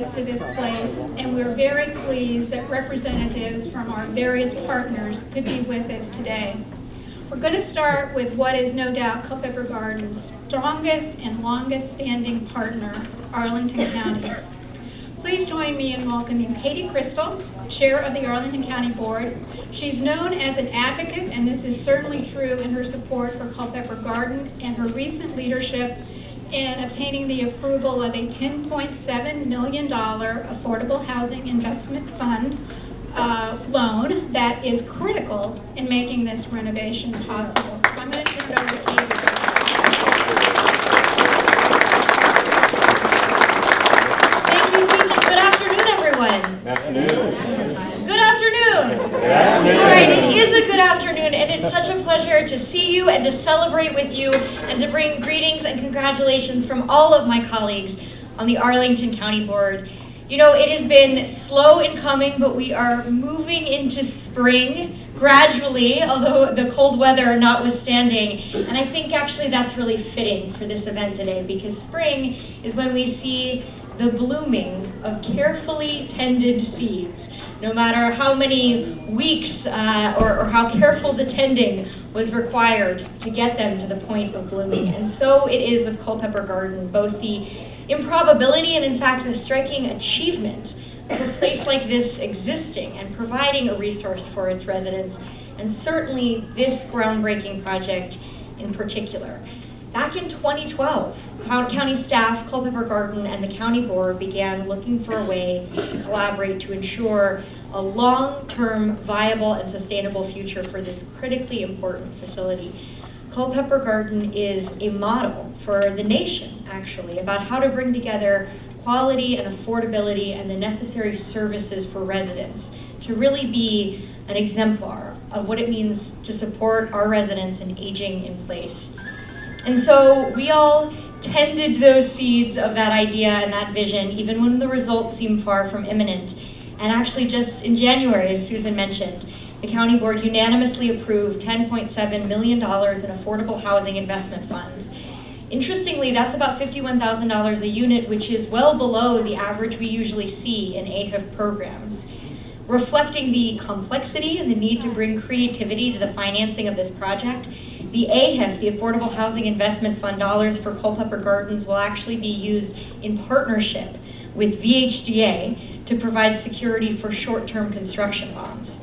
access to this place, and we're very pleased that representatives from our various partners could be with us today. We're going to start with what is no doubt Culpepper Garden's strongest and longest standing partner, Arlington County. Please join me in welcoming Katie Crystal, Chair of the Arlington County Board. She's known as an advocate, and this is certainly true in her support for Culpepper Garden and her recent leadership in obtaining the approval of a $10.7 million Affordable Housing Investment Fund loan that is critical in making this renovation possible. So I'm going to turn it over to Katie. Thank you, Susan. Good afternoon, everyone. Good afternoon. Good afternoon. Good afternoon. All right, it is a good afternoon, and it's such a pleasure to see you and to celebrate with you and to bring greetings and congratulations from all of my colleagues on the Arlington County Board. You know, it has been slow in coming, but we are moving into spring gradually, although the cold weather notwithstanding. And I think actually that's really fitting for this event today, because spring is when we see the blooming of carefully tended seeds. No matter how many weeks or how careful the tending was required to get them to the point of blooming. And so it is with Culpepper Garden, both the improbability and in fact the striking achievement of a place like this existing and providing a resource for its residents, and certainly this groundbreaking project in particular. Back in 2012, county staff, Culpepper Garden, and the county board began looking for a way to collaborate to ensure a long-term viable and sustainable future for this critically important facility. Culpepper Garden is a model for the nation, actually, about how to bring together quality and affordability and the necessary services for residents to really be an exemplar of what it means to support our residents in aging in place. And so we all tended those seeds of that idea and that vision, even when the results seemed far from imminent. And actually just in January, as Susan mentioned, the county board unanimously approved $10.7 million in affordable housing investment funds. Interestingly, that's about $51,000 a unit, which is well below the average we usually see in AHIF programs. Reflecting the complexity and the need to bring creativity to the financing of this project, the AHIF, the Affordable Housing Investment Fund dollars for Culpepper Gardens, will actually be used in partnership with VHDA to provide security for short-term construction bonds.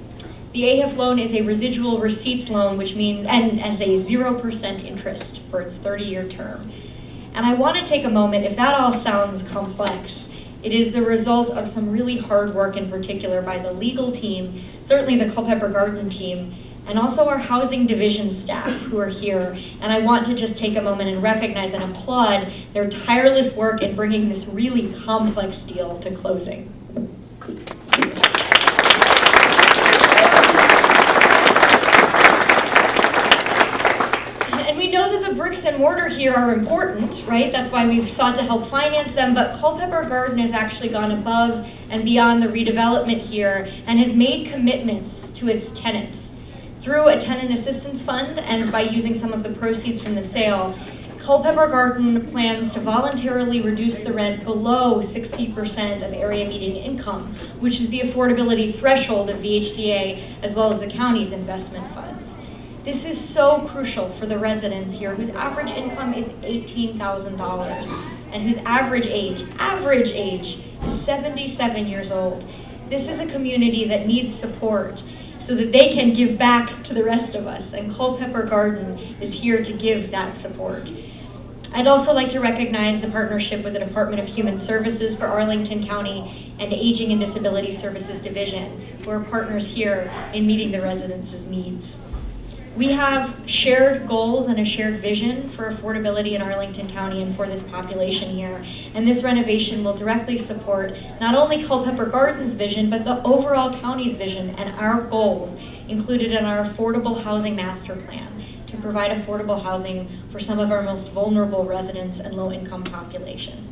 The AHIF loan is a residual receipts loan, which means, and as a 0% interest for its 30-year term. And I want to take a moment, if that all sounds complex, it is the result of some really hard work, in particular by the legal team, certainly the Culpepper Garden team, and also our housing division staff who are here. And I want to just take a moment and recognize and applaud their tireless work in bringing this really complex deal to closing. And we know that the bricks and mortar here are important, right? That's why we've sought to help finance them, but Culpepper Garden has actually gone above and beyond the redevelopment here and has made commitments to its tenants. Through a tenant assistance fund and by using some of the proceeds from the sale, Culpepper Garden plans to voluntarily reduce the rent below 60% of area median income, which is the affordability threshold of VHDA as well as the county's investment funds. This is so crucial for the residents here whose average income is $18,000 and whose average age is 77 years old. This is a community that needs support so that they can give back to the rest of us, and Culpepper Garden is here to give that support. I'd also like to recognize the partnership with the Department of Human Services for Arlington County and Aging and Disability Services Division, who are partners here in meeting the residents' needs. We have shared goals and a shared vision for affordability in Arlington County and for this population here. And this renovation will directly support not only Culpepper Garden's vision, but the overall county's vision and our goals included in our affordable housing master plan to provide affordable housing for some of our most vulnerable residents and low-income population.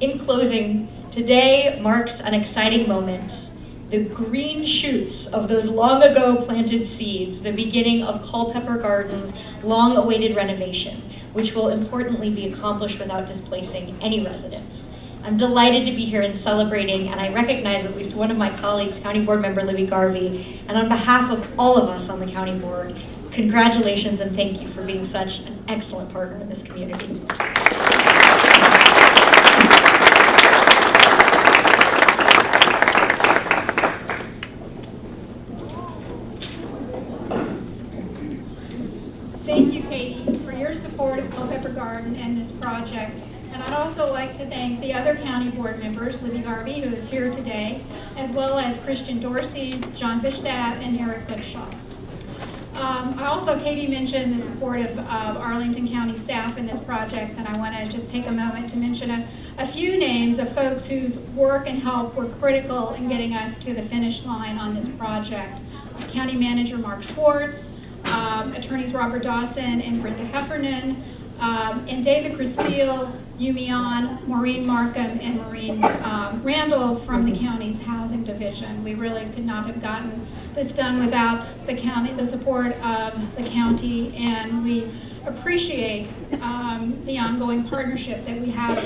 In closing, today marks an exciting moment. The green shoots of those long ago planted seeds, the beginning of Culpepper Garden's long-awaited renovation, which will importantly be accomplished without displacing any residents. I'm delighted to be here and celebrating, and I recognize at least one of my colleagues, County Board Member Libby Garvey, and on behalf of all of us on the County Board, congratulations and thank you for being such an excellent partner in this community. Thank you, Katie, for your support of Culpepper Garden and this project. And I'd also like to thank the other county board members, Libby Garvey, who is here today, as well as Christian Dorsey, John Fishstaff, and Eric Goodshaw. Katie mentioned the support of Arlington County staff in this project, and I want to just take a moment to mention a few names of folks whose work and help were critical in getting us to the finish line on this project. County Manager Mark Schwartz, attorneys Robert Dawson and Brenda Heffernan, and David Christile, Yumian, Maureen Markham, and Maureen Randall from the county's housing division. We really could not have gotten this done without the support of the county, and we appreciate the ongoing partnership that we have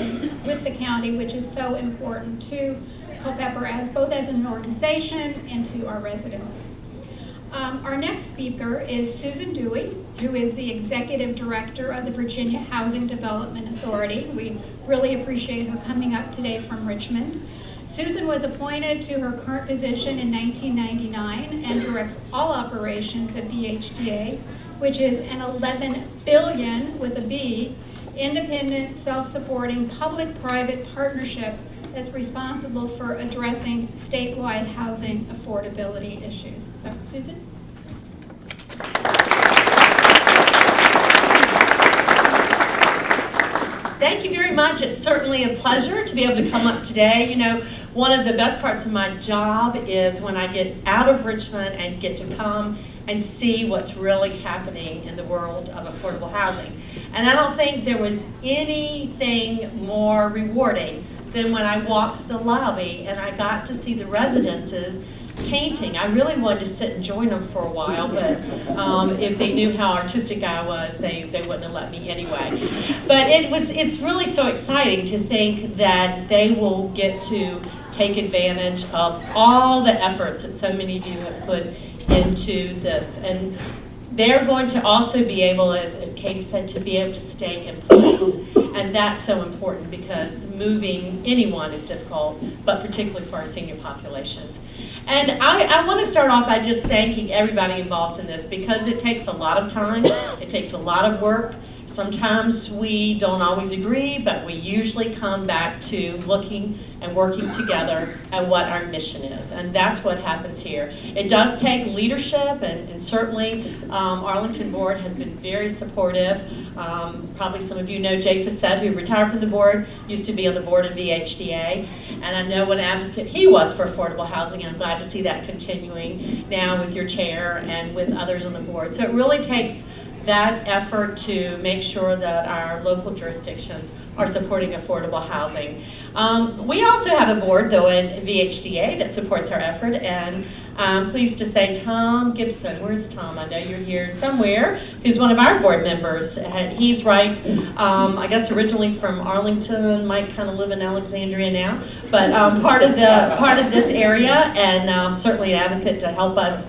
with the county, which is so important to Culpepper both as an organization and to our residents. Our next speaker is Susan Dewey, who is the Executive Director of the Virginia Housing Development Authority. We really appreciate her coming up today from Richmond. Susan was appointed to her current position in 1999 and directs all operations at VHDA, which is an $11 billion, with a B, independent, self-supporting, public-private partnership that's responsible for addressing statewide housing affordability issues. So, Susan? Thank you very much. It's certainly a pleasure to be able to come up today. You know, one of the best parts of my job is when I get out of Richmond and get to come and see what's really happening in the world of affordable housing. And I don't think there was anything more rewarding than when I walked the lobby and I got to see the residences painting. I really wanted to sit and join them for a while, but if they knew how artistic I was, they wouldn't have let me anyway. But it's really so exciting to think that they will get to take advantage of all the efforts that so many of you have put into this. And they're going to also be able, as Katie said, to be able to stay in place. And that's so important because moving anyone is difficult, but particularly for our senior populations. And I want to start off by just thanking everybody involved in this because it takes a lot of time, it takes a lot of work. Sometimes we don't always agree, but we usually come back to looking and working together at what our mission is. And that's what happens here. It does take leadership, and certainly Arlington Board has been very supportive. Probably some of you know Jay Fassett, who retired from the board, used to be on the board of VHDA. And I know what an advocate he was for affordable housing, and I'm glad to see that continuing now with your chair and with others on the board. So it really takes that effort to make sure that our local jurisdictions are supporting affordable housing. We also have a board, though, at VHDA that supports our effort, and I'm pleased to say Tom Gibson, where's Tom? I know you're here somewhere, who's one of our board members. He's right, I guess originally from Arlington, might kind of live in Alexandria now, but part of this area, and certainly an advocate to help us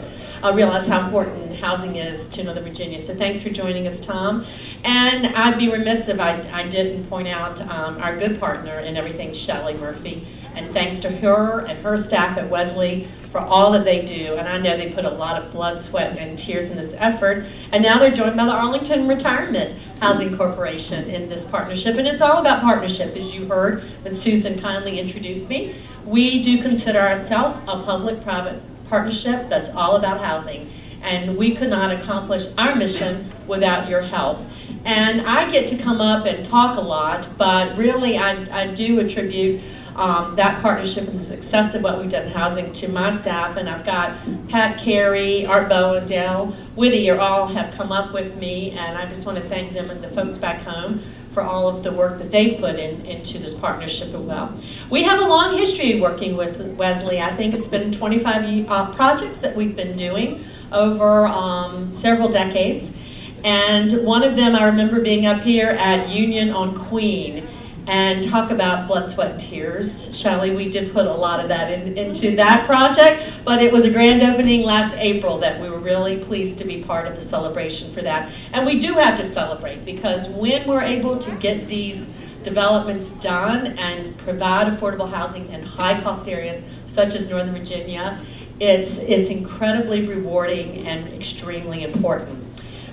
realize how important housing is to Northern Virginia. So thanks for joining us, Tom. And I'd be remiss if I didn't point out our good partner in everything, Shelley Murphy. And thanks to her and her staff at Wesley for all that they do. And I know they put a lot of blood, sweat, and tears in this effort. And now they're joined by the Arlington Retirement Housing Corporation in this partnership. And it's all about partnership, as you heard when Susan kindly introduced me. We do consider ourselves a public-private partnership that's all about housing. And we could not accomplish our mission without your help. And I get to come up and talk a lot, but really I do attribute that partnership and the success of what we've done in housing to my staff. And I've got Pat Carey, Art Bowen, Dale Whittier all have come up with me, and I just want to thank them and the folks back home for all of the work that they've put into this partnership as well. We have a long history of working with Wesley. I think it's been 25 projects that we've been doing over several decades. And one of them, I remember being up here at Union on Queen. And talk about blood, sweat, and tears. Shelley, we did put a lot of that into that project, but it was a grand opening last April that we were really pleased to be part of the celebration for that. And we do have to celebrate, because when we're able to get these developments done and provide affordable housing in high-cost areas such as Northern Virginia, it's incredibly rewarding and extremely important.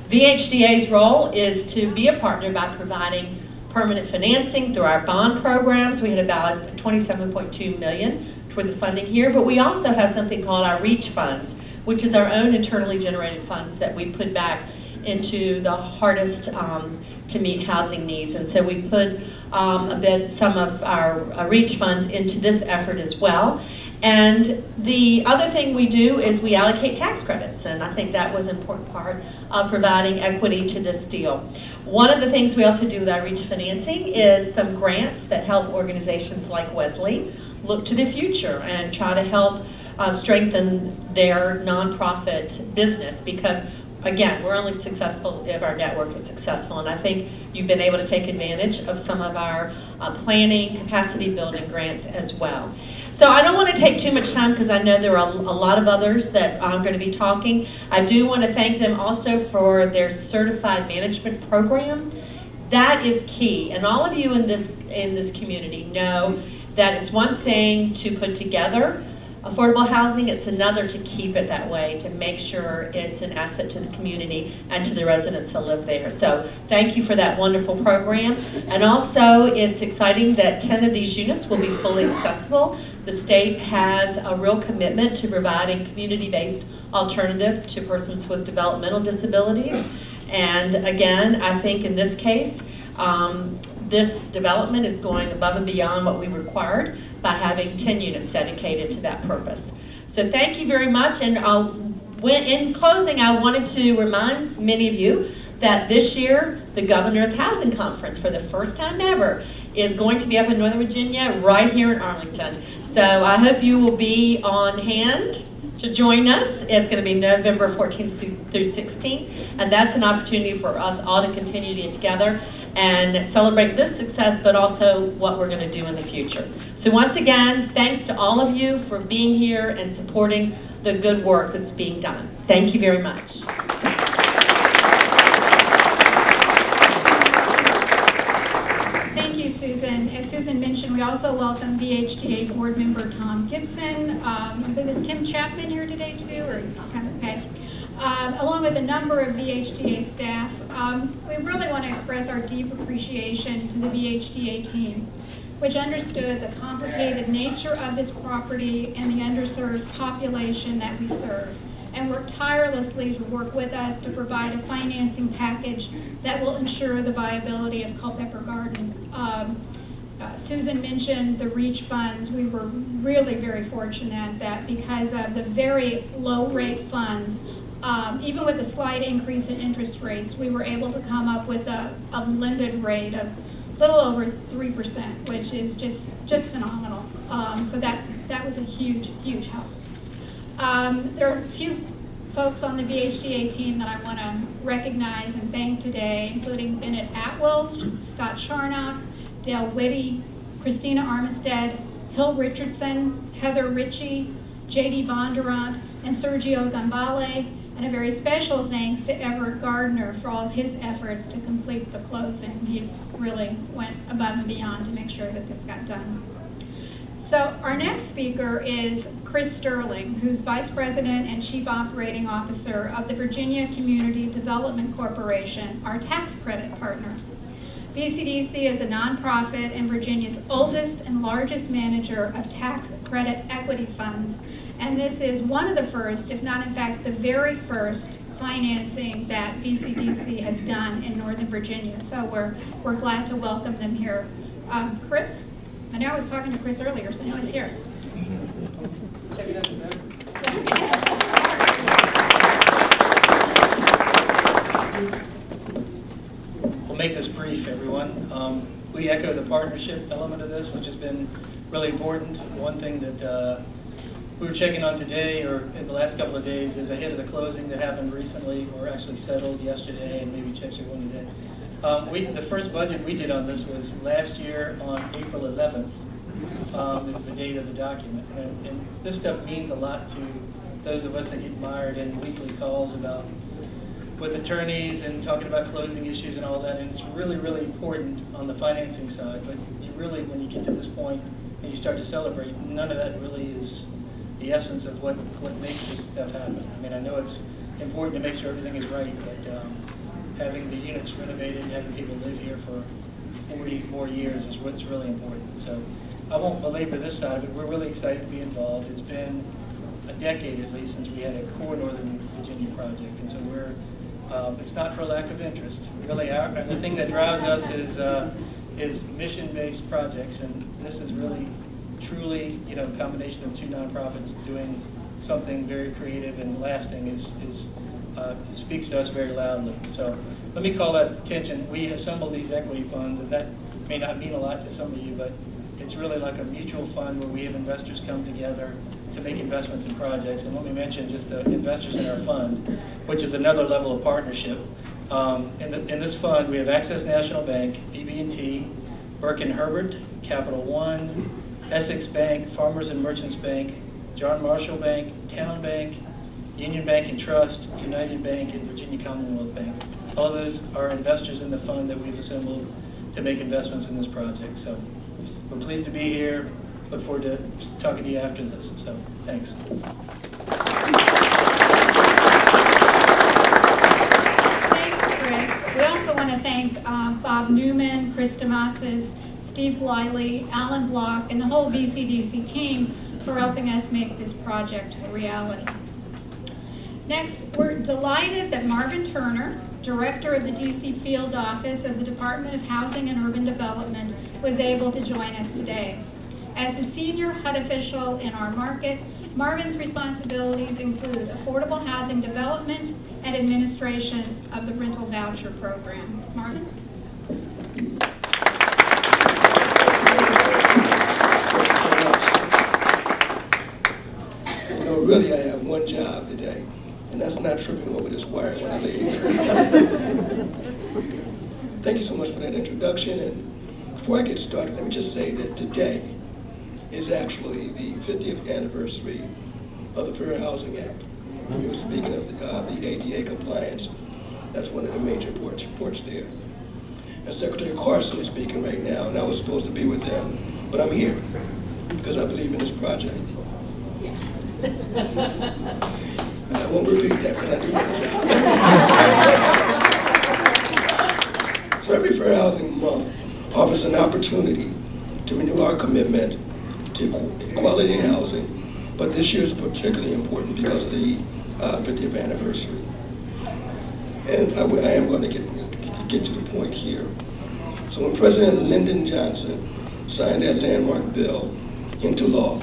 VHDA's role is to be a partner by providing permanent financing through our bond programs. We had about $27.2 million toward the funding here, but we also have something called our REACH funds, which is our own internally generated funds that we put back into the hardest to meet housing needs. And so we put some of our REACH funds into this effort as well. And the other thing we do is we allocate tax credits, and I think that was an important part of providing equity to this deal. One of the things we also do with our REACH financing is some grants that help organizations like Wesley look to the future and try to help strengthen their nonprofit business, because again, we're only successful if our network is successful, and I think you've been able to take advantage of some of our planning, capacity building grants as well. So I don't want to take too much time, because I know there are a lot of others that are going to be talking. I do want to thank them also for their certified management program. That is key, and all of you in this community know that it's one thing to put together affordable housing, it's another to keep it that way, to make sure it's an asset to the community and to the residents that live there. So thank you for that wonderful program. And also, it's exciting that 10 of these units will be fully accessible. The state has a real commitment to providing community-based alternative to persons with developmental disabilities. And again, I think in this case, this development is going above and beyond what we required by having 10 units dedicated to that purpose. So thank you very much. And in closing, I wanted to remind many of you that this year, the Governor's Housing Conference, for the first time ever, is going to be up in Northern Virginia, right here in Arlington. So I hope you will be on hand to join us. It's going to be November 14th through 16th, and that's an opportunity for us all to continue to get together and celebrate this success, but also what we're going to do in the future. So once again, thanks to all of you for being here and supporting the good work that's being done. Thank you very much. Thank you, Susan. As Susan mentioned, we also welcome VHDA board member Tom Gibson. I believe is Kim Chapman here today too, or okay. Along with a number of VHDA staff. We really want to express our deep appreciation to the VHDA team, which understood the complicated nature of this property and the underserved population that we serve, and worked tirelessly to work with us to provide a financing package that will ensure the viability of Culpepper Garden. Susan mentioned the REACH funds. We were really very fortunate that because of the very low rate funds, even with a slight increase in interest rates, we were able to come up with a blended rate of a little over 3%, which is just phenomenal. So that was a huge help. There are a few folks on the VHDA team that I want to recognize and thank today, including Bennett Atwell, Scott Charnock, Dale Whitty, Christina Armistead, Hill Richardson, Heather Ritchie, J.D. Bondurant, and Sergio Gambale, and a very special thanks to Everett Gardner for all of his efforts to complete the closing. He really went above and beyond to make sure that this got done. So our next speaker is Chris Sterling, who's Vice President and Chief Operating Officer of the Virginia Community Development Corporation, our tax credit partner. VCDC is a nonprofit and Virginia's oldest and largest manager of tax credit equity funds. And this is one of the first, if not in fact the very first, financing that VCDC has done in Northern Virginia. So we're glad to welcome them here. Chris, I know I was talking to Chris earlier, so now he's here. Check it out. We'll make this brief, everyone. We echo the partnership element of this, which has been really important. One thing that we were checking on today, or in the last couple of days, is ahead of the closing that happened recently, or actually settled yesterday, and maybe checks are going today. The first budget we did on this was last year on April 11th, is the date of the document. And this stuff means a lot to those of us that get mired in weekly calls with attorneys and talking about closing issues and all that. And it's really, really important on the financing side. But you really, when you get to this point and you start to celebrate, none of that really is the essence of what makes this stuff happen. I mean, I know it's important to make sure everything is right, but having the units renovated and having people live here for 40 more years is what's really important. So I won't belabor this side, but we're really excited to be involved. It's been a decade at least since we had a core Northern Virginia project, and so it's not for lack of interest. Really, the thing that drives us is mission-based projects, and this is really, truly, a combination of two nonprofits doing something very creative and lasting speaks to us very loudly. So let me call that attention. We assemble these equity funds, and that may not mean a lot to some of you, but it's really like a mutual fund where we have investors come together to make investments in projects. And let me mention just the investors in our fund, which is another level of partnership. In this fund, we have Access National Bank, BB&T, Burke and Herbert, Capital One, Essex Bank, Farmers and Merchants Bank, John Marshall Bank, Town Bank, Union Bank and Trust, United Bank, and Virginia Commonwealth Bank. All of those are investors in the fund that we've assembled to make investments in this project. So we're pleased to be here. Look forward to talking to you after this. So thanks. Thanks, Chris. We also want to thank Bob Newman, Chris DeMatzis, Steve Wiley, Alan Block, and the whole VCDC team for helping us make this project a reality. Next, we're delighted that Marvin Turner, Director of the DC Field Office of the Department of Housing and Urban Development, was able to join us today. As a senior HUD official in our market, Marvin's responsibilities include affordable housing development and administration of the rental voucher program. Marvin? Really, I have one job today, and that's not tripping over this wire when I leave. Thank you so much for that introduction. And before I get started, let me just say that today is actually the 50th anniversary of the Fair Housing Act. We were speaking of the ADA compliance. That's one of the major reports there. And Secretary Carson is speaking right now, and I was supposed to be with them, but I'm here because I believe in this project. I won't repeat that because I do my job. So every Fair Housing Month offers an opportunity to renew our commitment to equality in housing, but this year is particularly important because of the 50th anniversary. And I am going to get to the point here. So when President Lyndon Johnson signed that landmark bill into law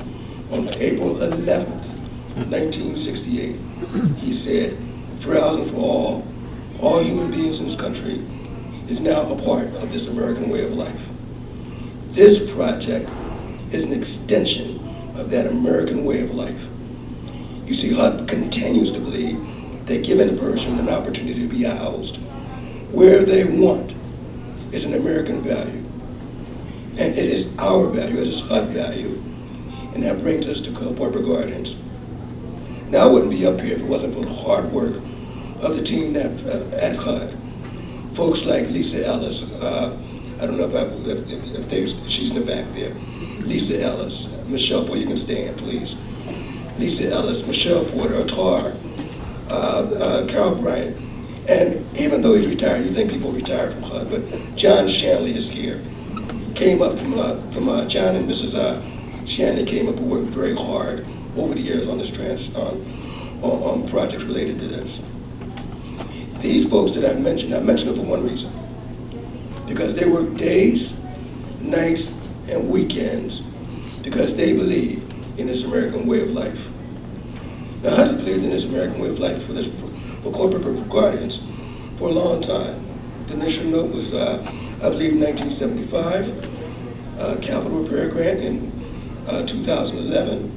on April 11th, 1968, he said, fair housing for all human beings in this country is now a part of this American way of life. This project is an extension of that American way of life. You see, HUD continues to believe that giving a person an opportunity to be housed where they want is an American value. And it is our value, it is HUD value, and that brings us to Culpepper Gardens. Now I wouldn't be up here if it wasn't for the hard work of the team at HUD. Folks like Lisa Ellis, I don't know if she's in the back there. Lisa Ellis, Michelle Porter, you can stand, please. Lisa Ellis, Michelle Porter, Atar, Carol Bryant. And even though he's retired, you think people retire from HUD, but John Shanley is here. Came up from John and Mrs. Shanley came up and worked very hard over the years on this on projects related to this. These folks that I mentioned them for one reason. Because they work days, nights, and weekends because they believe in this American way of life. Now, I have believed in this American way of life for Culpepper Gardens for a long time. The initial note was, I believe, 1975, capital repair grant in 2011,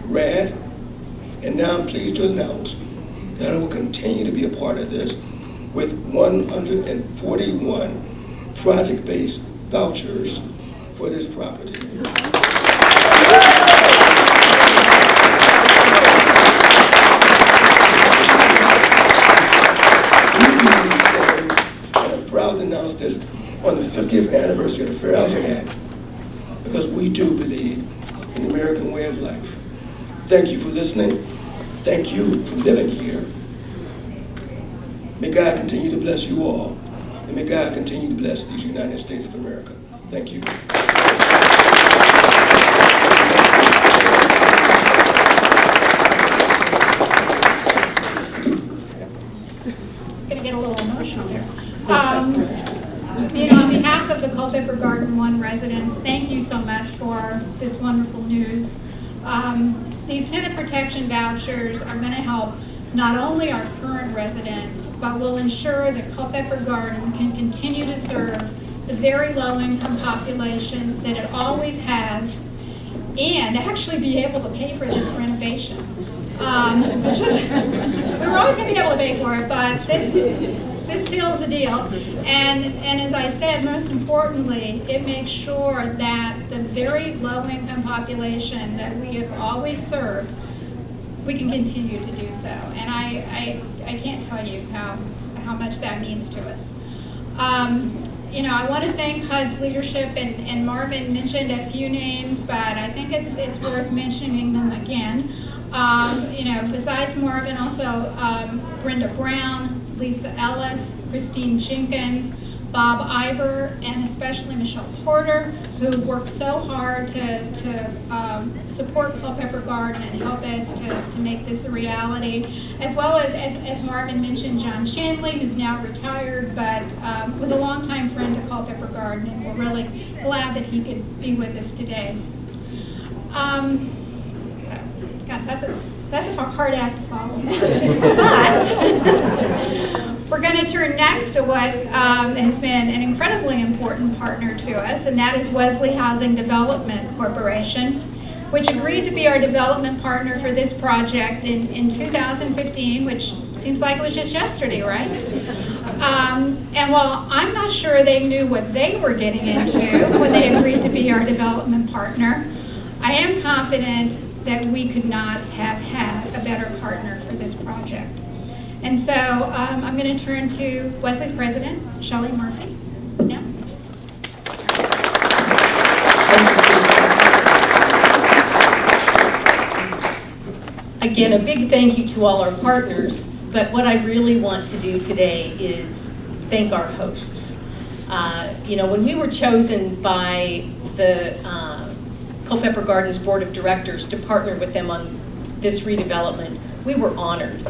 RAD, and now I'm pleased to announce that I will continue to be a part of this with 141 project-based vouchers for this property. I'm proud to announce this on the 50th anniversary of the Fair Housing Act, because we do believe in the American way of life. Thank you for listening. Thank you for living here. May God continue to bless you all, and may God continue to bless these United States of America. Thank you. Gonna get a little emotional here. On behalf of the Culpepper Garden 1 residents, thank you so much for this wonderful news. These tenant protection vouchers are going to help not only our current residents, but will ensure that Culpepper Garden can continue to serve the very low-income population that it always has, and actually be able to pay for this renovation. We were always going to be able to pay for it, but this seals the deal. And as I said, most importantly, it makes sure that the very low-income population that we have always served, we can continue to do so. And I can't tell you how much that means to us. I want to thank HUD's leadership, and Marvin mentioned a few names, but I think it's worth mentioning them again. Besides Marvin, also Brenda Brown, Lisa Ellis, Christine Jenkins, Bob Iver, and especially Michelle Porter, who worked so hard to support Culpepper Garden and help us to make this a reality, as well as Marvin mentioned, John Shanley, who's now retired, but was a longtime friend to Culpepper Garden, and we're really glad that he could be with us today. God, that's a hard act to follow. But we're going to turn next to what has been an incredibly important partner to us, and that is Wesley Housing Development Corporation, which agreed to be our development partner for this project in 2015, which seems like it was just yesterday, right? And while I'm not sure they knew what they were getting into when they agreed to be our development partner, I am confident that we could not have had a better partner for this project. And so I'm going to turn to Wesley's president, Shelley Murphy. Now. Again, a big thank you to all our partners, but what I really want to do today is thank our hosts. When we were chosen by the Culpepper Gardens Board of Directors to partner with them on this redevelopment, we were honored.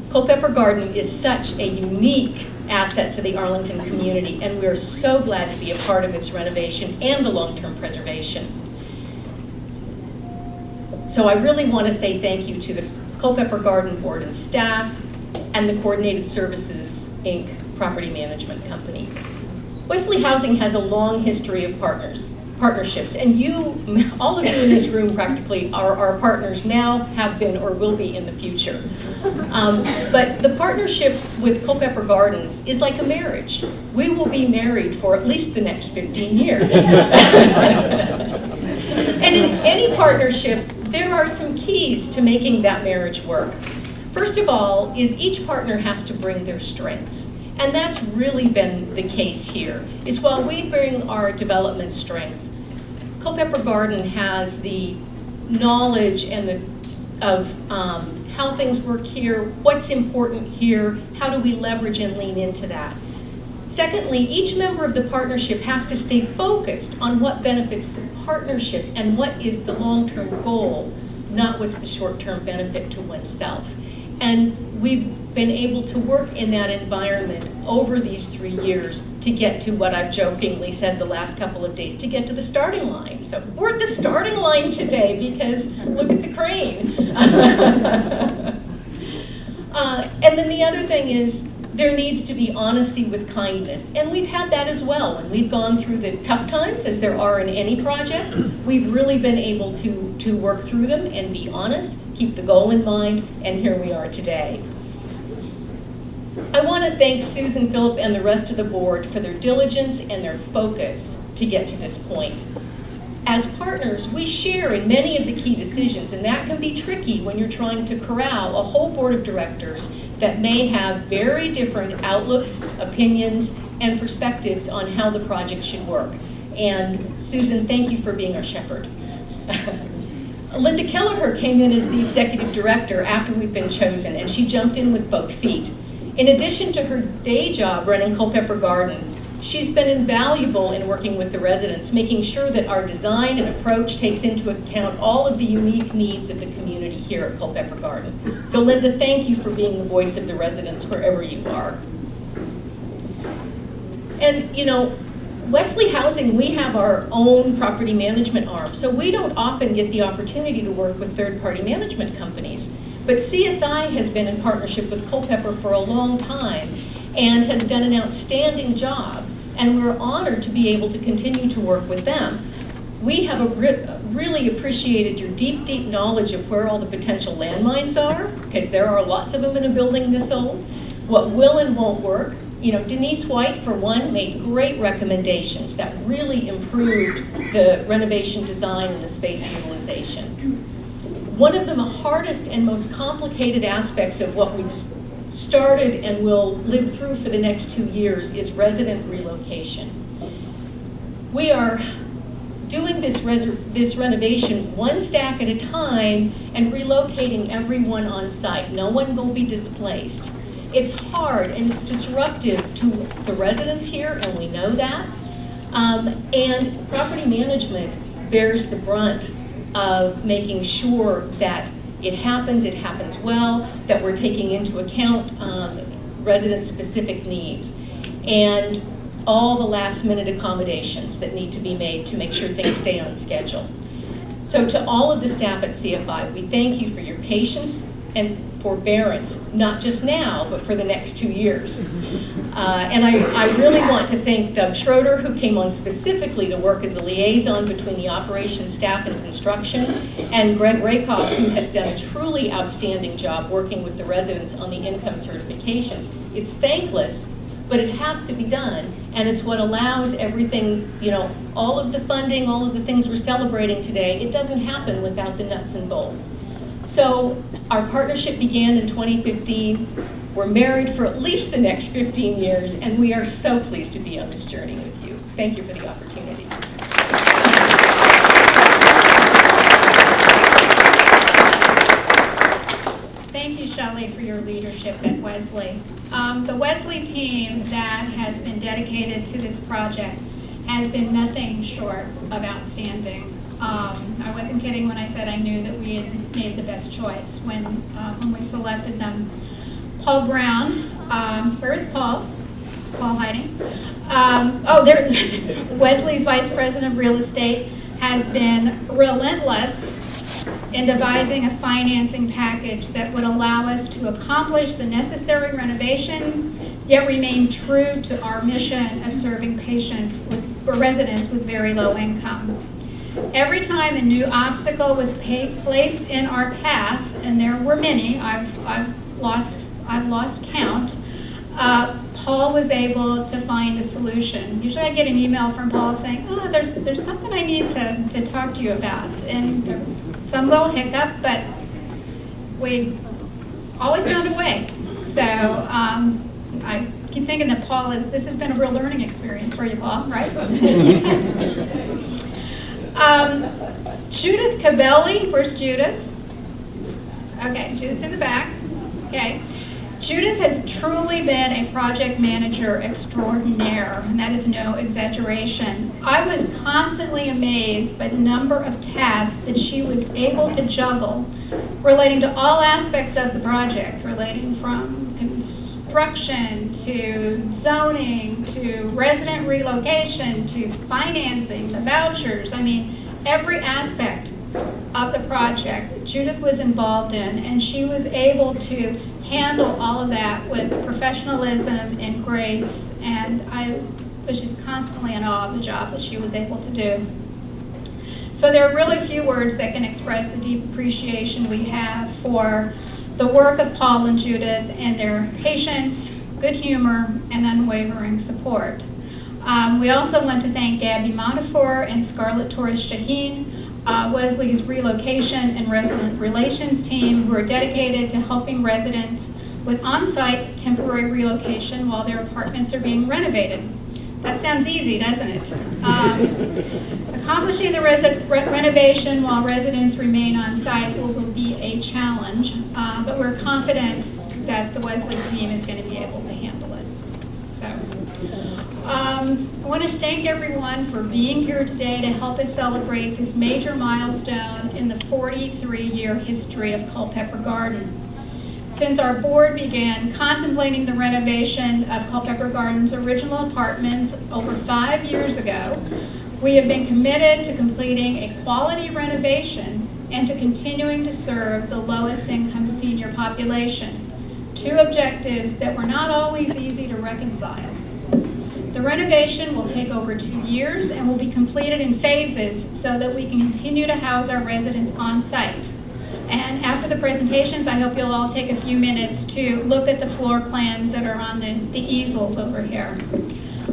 Culpepper Garden is such a unique asset to the Arlington community, and we're so glad to be a part of its renovation and the long-term preservation. So I really want to say thank you to the Culpepper Garden Board and staff and the Coordinated Services, Inc. property management company. Wesley Housing has a long history of partnerships, and all of you in this room practically are our partners now, have been, or will be in the future. But the partnership with Culpepper Gardens is like a marriage. We will be married for at least the next 15 years. And in any partnership, there are some keys to making that marriage work. First of all, is each partner has to bring their strengths. And that's really been the case here, is while we bring our development strength, Culpepper Garden has the knowledge and of how things work here, what's important here, how do we leverage and lean into that. Secondly, each member of the partnership has to stay focused on what benefits the partnership and what is the long-term goal, not what's the short-term benefit to oneself. And we've been able to work in that environment over these 3 years to get to what I've jokingly said the last couple of days, to get to the starting line. So we're at the starting line today because look at the crane. And then the other thing is there needs to be honesty with kindness. And we've had that as well. When we've gone through the tough times, as there are in any project, we've really been able to work through them and be honest, keep the goal in mind, and here we are today. I want to thank Susan, Philip, and the rest of the board for their diligence and their focus to get to this point. As partners, we share in many of the key decisions, and that can be tricky when you're trying to corral a whole board of directors that may have very different outlooks, opinions, and perspectives on how the project should work. And Susan, thank you for being our shepherd. Linda Kelleher came in as the executive director after we've been chosen, and she jumped in with both feet. In addition to her day job running Culpepper Garden, she's been invaluable in working with the residents, making sure that our design and approach takes into account all of the unique needs of the community here at Culpepper Garden. So Linda, thank you for being the voice of the residents wherever you are. And you know, Wesley Housing, we have our own property management arm, so we don't often get the opportunity to work with third-party management companies. But CSI has been in partnership with Culpepper for a long time and has done an outstanding job, and we're honored to be able to continue to work with them. We have really appreciated your deep, deep knowledge of where all the potential landmines are, because there are lots of them in a building this old, what will and won't work. You know, Denise White, for one, made great recommendations that really improved the renovation design and the space utilization. One of the hardest and most complicated aspects of what we've started and will live through for the next 2 years is resident relocation. We are doing this renovation one stack at a time and relocating everyone on site. No one will be displaced. It's hard and it's disruptive to the residents here, and we know that. And property management bears the brunt of making sure that it happens well, that we're taking into account resident-specific needs, and all the last-minute accommodations that need to be made to make sure things stay on schedule. So to all of the staff at CFI, we thank you for your patience and forbearance, not just now, but for the next 2 years. And I really want to thank Doug Schroeder, who came on specifically to work as a liaison between the operations staff and construction, and Greg Rakoff, who has done a truly outstanding job working with the residents on the income certifications. It's thankless, but it has to be done, and it's what allows everything, you know, all of the funding, all of the things we're celebrating today, it doesn't happen without the nuts and bolts. So our partnership began in 2015. We're married for at least the next 15 years, and we are so pleased to be on this journey with you. Thank you for the opportunity. Thank you, Shelley, for your leadership at Wesley. The Wesley team that has been dedicated to this project has been nothing short of outstanding. I wasn't kidding when I said I knew that we had made the best choice when we selected them. Paul Brown, where is Paul? Paul hiding. There's Wesley's Vice President of Real Estate, has been relentless in devising a financing package that would allow us to accomplish the necessary renovation, yet remain true to our mission of serving patients or residents with very low income. Every time a new obstacle was placed in our path, and there were many, I've lost count, Paul was able to find a solution. Usually I get an email from Paul saying, oh, there's something I need to talk to you about. And there was some little hiccup, but we always found a way. So I keep thinking that Paul this has been a real learning experience for you, Paul, right? Judith Cabelli, where's Judith? Okay, Judith's in the back. Okay. Judith has truly been a project manager extraordinaire, and that is no exaggeration. I was constantly amazed by the number of tasks that she was able to juggle relating to all aspects of the project, relating from construction to zoning to resident relocation to financing, the vouchers. I mean, every aspect of the project Judith was involved in, and she was able to handle all of that with professionalism and grace, and I was just constantly in awe of the job that she was able to do. So there are really few words that can express the deep appreciation we have for the work of Paul and Judith and their patience, good humor, and unwavering support. We also want to thank Gabby Montefort and Scarlett Torres-Shaheen, Wesley's relocation and resident relations team, who are dedicated to helping residents with on-site temporary relocation while their apartments are being renovated. That sounds easy, doesn't it? Accomplishing the renovation while residents remain on site will be a challenge, but we're confident that the Wesley team is going to be able to handle it. So, I want to thank everyone for being here today to help us celebrate this major milestone in the 43-year history of Culpepper Garden. Since our board began contemplating the renovation of Culpepper Garden's original apartments over 5 years ago, we have been committed to completing a quality renovation and to continuing to serve the lowest income senior population, two objectives that were not always easy to reconcile. The renovation will take over 2 years and will be completed in phases so that we can continue to house our residents on site. And after the presentations, I hope you'll all take a few minutes to look at the floor plans that are on the easels over here.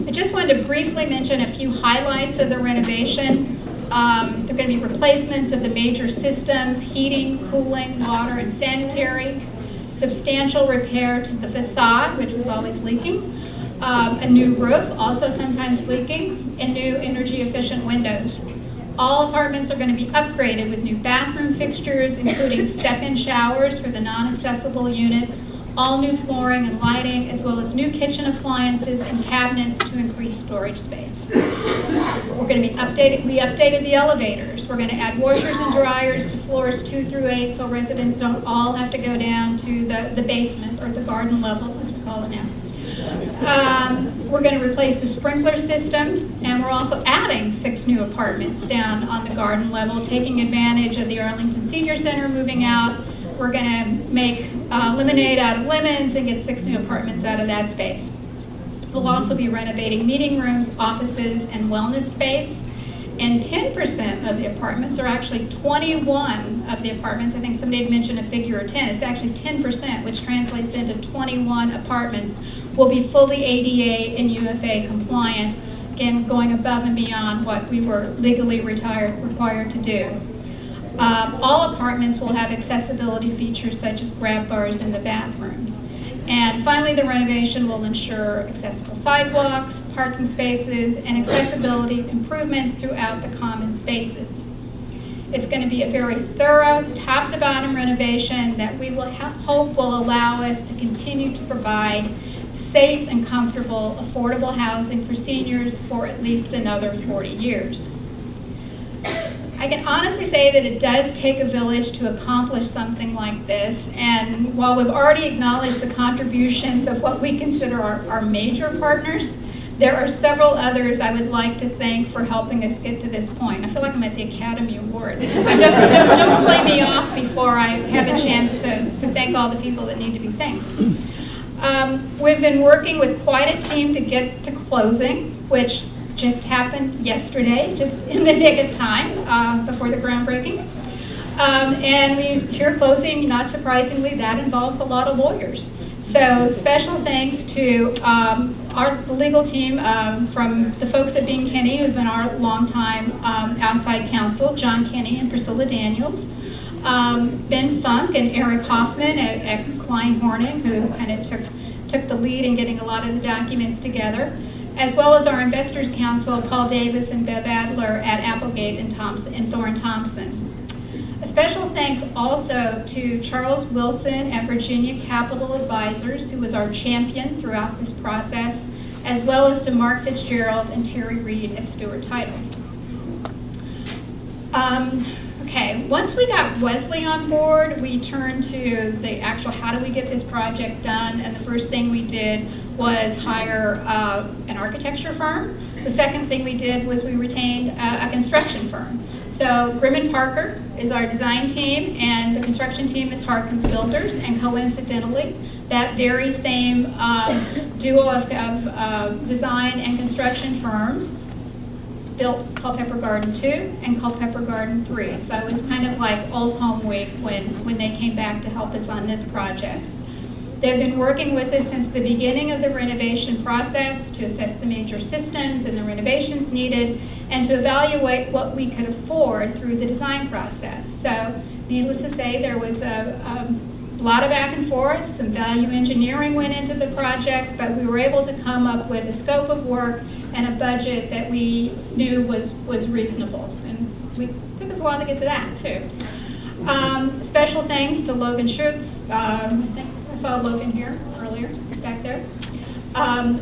I just wanted to briefly mention a few highlights of the renovation. There are going to be replacements of the major systems, heating, cooling, water, and sanitary, substantial repair to the facade, which was always leaking, a new roof, also sometimes leaking, and new energy efficient windows. All apartments are going to be upgraded with new bathroom fixtures, including step-in showers for the non-accessible units, all new flooring and lighting, as well as new kitchen appliances and cabinets to increase storage space. We're going to be we updated the elevators. We're going to add washers and dryers to floors 2 through 8 so residents don't all have to go down to the basement, or the garden level, as we call it now. We're going to replace the sprinkler system, and we're also adding 6 new apartments down on the garden level, taking advantage of the Arlington Senior Center moving out. We're going to make lemonade out of lemons and get 6 new apartments out of that space. We'll also be renovating meeting rooms, offices, and wellness space. And 10% of the apartments, or actually 21 of the apartments, I think somebody had mentioned a figure of 10, it's actually 10%, which translates into 21 apartments, will be fully ADA and UFA compliant, again, going above and beyond what we were legally required to do. All apartments will have accessibility features such as grab bars in the bathrooms. And finally, the renovation will ensure accessible sidewalks, parking spaces, and accessibility improvements throughout the common spaces. It's going to be a very thorough, top-to-bottom renovation that we will hope will allow us to continue to provide safe and comfortable, affordable housing for seniors for at least another 40 years. I can honestly say that it does take a village to accomplish something like this, and while we've already acknowledged the contributions of what we consider our major partners, there are several others I would like to thank for helping us get to this point. I feel like I'm at the Academy Awards, so don't play me off before I have a chance to thank all the people that need to be thanked. We've been working with quite a team to get to closing, which just happened yesterday, just in the nick of time before the groundbreaking. And we hear closing, not surprisingly, that involves a lot of lawyers. So special thanks to the legal team from the folks at Vinn Hicks, who've been our longtime outside counsel, John Kinney and Priscilla Daniels, Ben Funk and Eric Hoffman at Klein Hornig, who kind of took the lead in getting a lot of the documents together, as well as our investors counsel, Paul Davis and Bev Adler at Applegate and Thorne Thompson. A special thanks also to Charles Wilson at Virginia Capital Advisors, who was our champion throughout this process, as well as to Mark Fitzgerald and Terry Reed at Stewart Title. Okay, once we got Wesley on board, we turned to the actual how do we get this project done, and the first thing we did was hire an architecture firm. The second thing we did was we retained a construction firm. So Grimm & Parker is our design team, and the construction team is Harkins Builders, and coincidentally, that very same duo of design and construction firms built Culpepper Garden 2 and Culpepper Garden 3. So it was kind of like old home week when they came back to help us on this project. They've been working with us since the beginning of the renovation process to assess the major systems and the renovations needed and to evaluate what we could afford through the design process. So needless to say, there was a lot of back and forth, some value engineering went into the project, but we were able to come up with a scope of work and a budget that we knew was reasonable. And it took us a while to get to that too. Special thanks to Logan Schutz. I think I saw Logan here earlier, back there.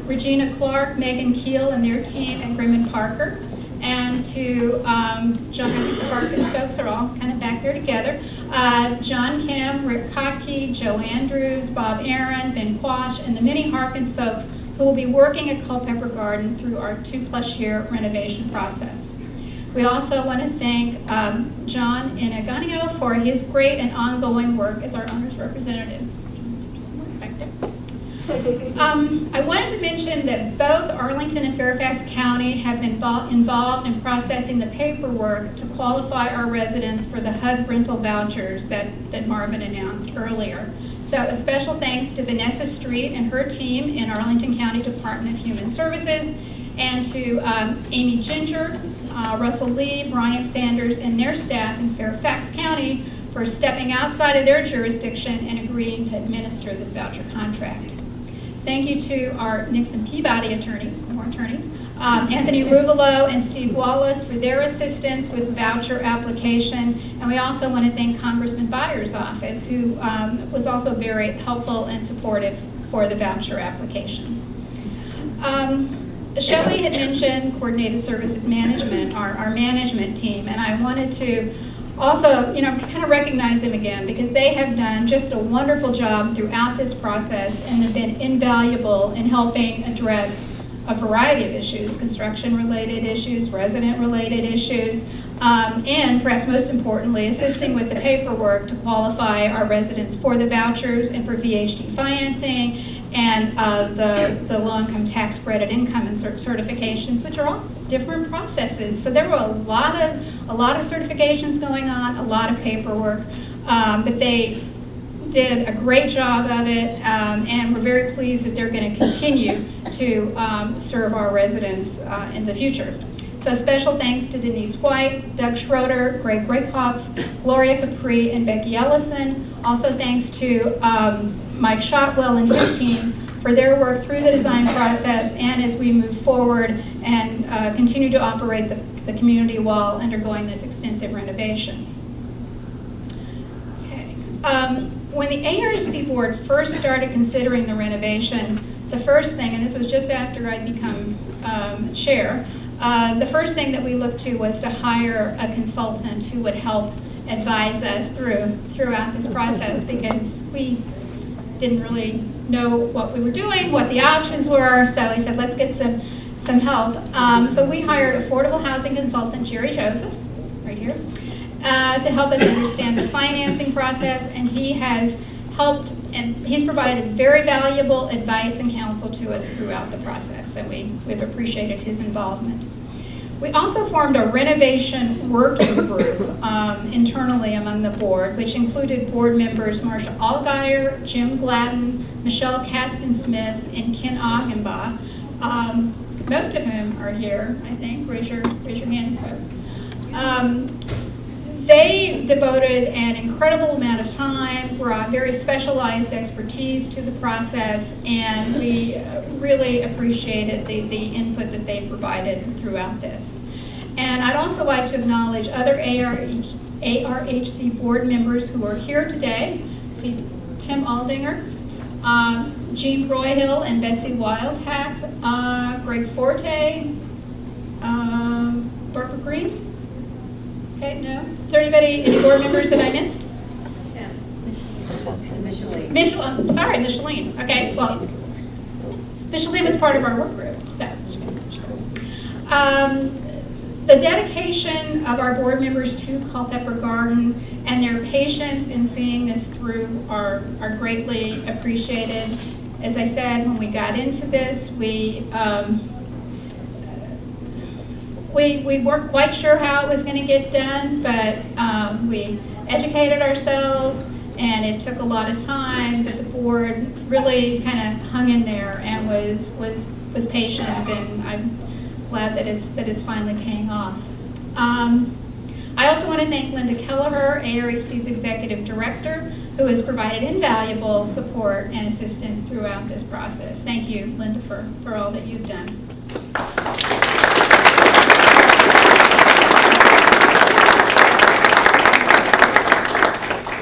Regina Clark, Megan Keel, and their team at Grimm & Parker. And to John, I think the Harkins folks are all kind of back there together. John Kim, Rick Kottke, Joe Andrews, Bob Aaron, Ben Quash, and the many Harkins folks who will be working at Culpepper Garden through our 2+ year renovation process. We also want to thank John Inaganio for his great and ongoing work as our owner's representative. Back there. I wanted to mention that both Arlington and Fairfax County have been involved in processing the paperwork to qualify our residents for the HUD rental vouchers that Marvin announced earlier. So a special thanks to Vanessa Street and her team in Arlington County Department of Human Services, and to Amy Ginger, Russell Lee, Brian Sanders, and their staff in Fairfax County for stepping outside of their jurisdiction and agreeing to administer this voucher contract. Thank you to our Nixon Peabody attorneys, more attorneys, Anthony Ruvalo and Steve Wallace for their assistance with the voucher application. And we also want to thank Congressman Byers' office, who was also very helpful and supportive for the voucher application. Shelley had mentioned Coordinated Services Management, our management team, and I wanted to also, kind of recognize them again, because they have done just a wonderful job throughout this process and have been invaluable in helping address a variety of issues, construction-related issues, resident-related issues, and perhaps most importantly, assisting with the paperwork to qualify our residents for the vouchers and for VHD financing and the low-income tax credit income and certifications, which are all different processes. So there were a lot of certifications going on, a lot of paperwork, but they did a great job of it, and we're very pleased that they're going to continue to serve our residents in the future. So special thanks to Denise White, Doug Schroeder, Greg Rakoff, Gloria Capri, and Becky Ellison. Also thanks to Mike Shotwell and his team for their work through the design process and as we move forward and continue to operate the community while undergoing this extensive renovation. Okay. When the ARHC board first started considering the renovation, the first thing, and this was just after I'd become chair, the first thing that we looked to was to hire a consultant who would help advise us throughout this process, because we didn't really know what we were doing, what the options were, so we said, let's get some help. So we hired affordable housing consultant Jerry Joseph, right here, to help us understand the financing process, and he has helped, and he's provided very valuable advice and counsel to us throughout the process, so we've appreciated his involvement. We also formed a renovation working group internally among the board, which included board members Marsha Allgaier, Jim Gladden, Michelle Kasten-Smith, and Ken Achenbach, most of whom are here, I think. Raise your hands, folks. They devoted an incredible amount of time, brought very specialized expertise to the process, and we really appreciated the input that they provided throughout this. And I'd also like to acknowledge other ARHC board members who are here today. See Tim Aldinger, Jean Broyhill and Bessie Wildhack, Greg Forte, Barbara Green. Okay, no? Is there any board members that I missed? Yeah. Micheline. Micheline. Okay, well, Micheline was part of our work group, so. The dedication of our board members to Culpepper Garden and their patience in seeing this through are greatly appreciated. As I said, when we got into this, we weren't quite sure how it was going to get done, but we educated ourselves, And it took a lot of time, but the board really kind of hung in there and was patient, and I'm glad that it's finally paying off. I also want to thank Linda Kelleher, ARHC's Executive Director, who has provided invaluable support and assistance throughout this process. Thank you, Linda, for all that you've done.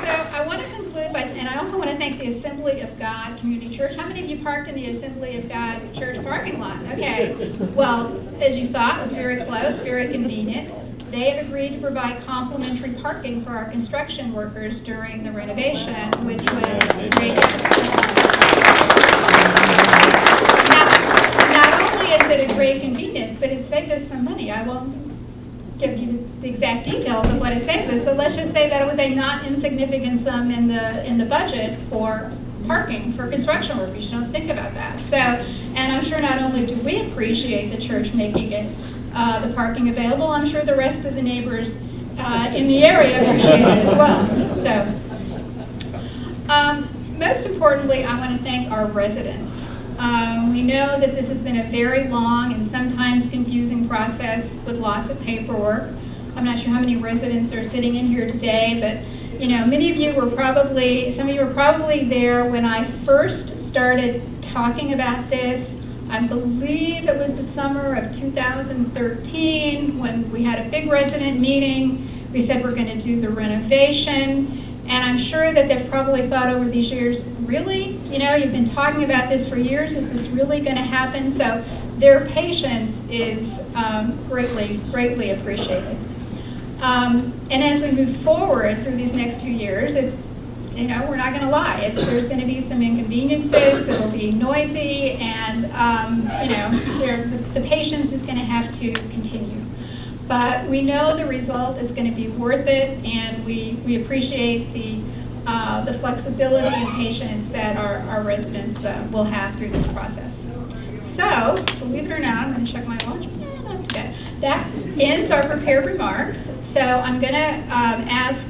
So I want to conclude by, and I also want to thank the Assembly of God Community Church. How many of you parked in the Assembly of God Church parking lot? Okay. Well, as you saw, it was very close, very convenient. They have agreed to provide complimentary parking for our construction workers during the renovation, which was great. Not only is it a great convenience, but it saved us some money. I won't give you the exact details of what it saved us, but let's just say that it was a not insignificant sum in the budget for parking for construction workers. You don't think about that. So, and I'm sure not only do we appreciate the church making it the parking available, I'm sure the rest of the neighbors in the area appreciate it as well. So, most importantly, I want to thank our residents. We know that this has been a very long and sometimes confusing process with lots of paperwork. I'm not sure how many residents are sitting in here today, but you know, many of you were probably, some of you were probably there when I first started talking about this. I believe it was the summer of 2013 when we had a big resident meeting. We said we're going to do the renovation. And I'm sure that they've probably thought over these years, really? You know, you've been talking about this for years. Is this really going to happen? So their patience is greatly appreciated. And as we move forward through these next 2 years, it's, you know, we're not going to lie. There's going to be some inconveniences. It'll be noisy, and you know, the patience is going to have to continue. But we know the result is going to be worth it, and we appreciate the flexibility and patience that our residents will have through this process. So, believe it or not, I'm going to check my watch. Not too bad. That ends our prepared remarks. So I'm going to ask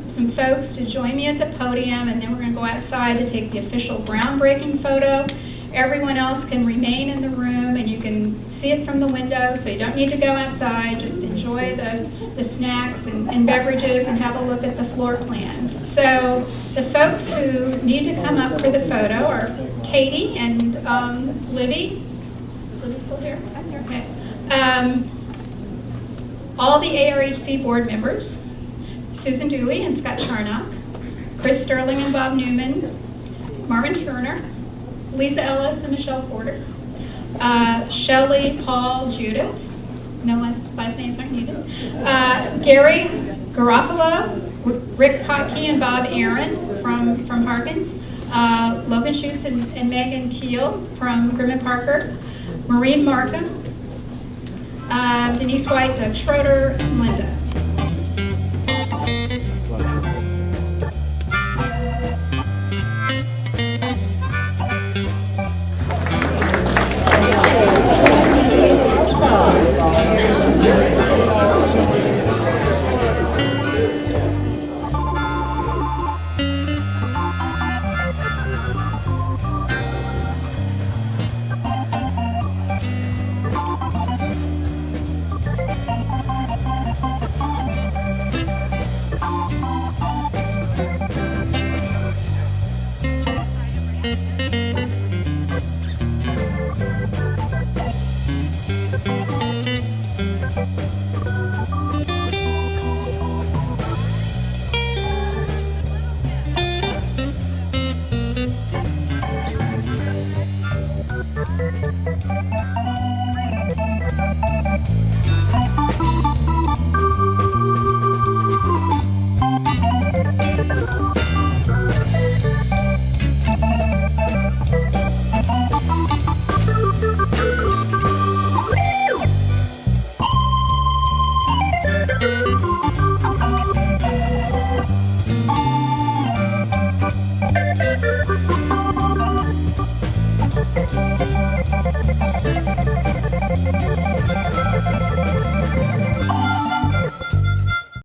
some folks to join me at the podium, and then we're going to go outside to take the official groundbreaking photo. Everyone else can remain in the room, and you can see it from the window, so you don't need to go outside. Just enjoy the snacks and beverages and have a look at the floor plans. So the folks who need to come up for the photo are Katie and Libby. Is Libby still here? I'm here. Okay. All the ARHC board members, Susan Dooley and Scott Charnock, Chris Sterling and Bob Newman, Marvin Turner, Lisa Ellis and Michelle Porter, Shelley, Paul, Judith, no last names aren't needed, Gary Garofalo, Rick Kotke and Bob Aaron from Harkins, Logan Schutz and Megan Keel from Grimm & Parker, Maureen Markham, Denise White, Doug Schroeder, and Linda.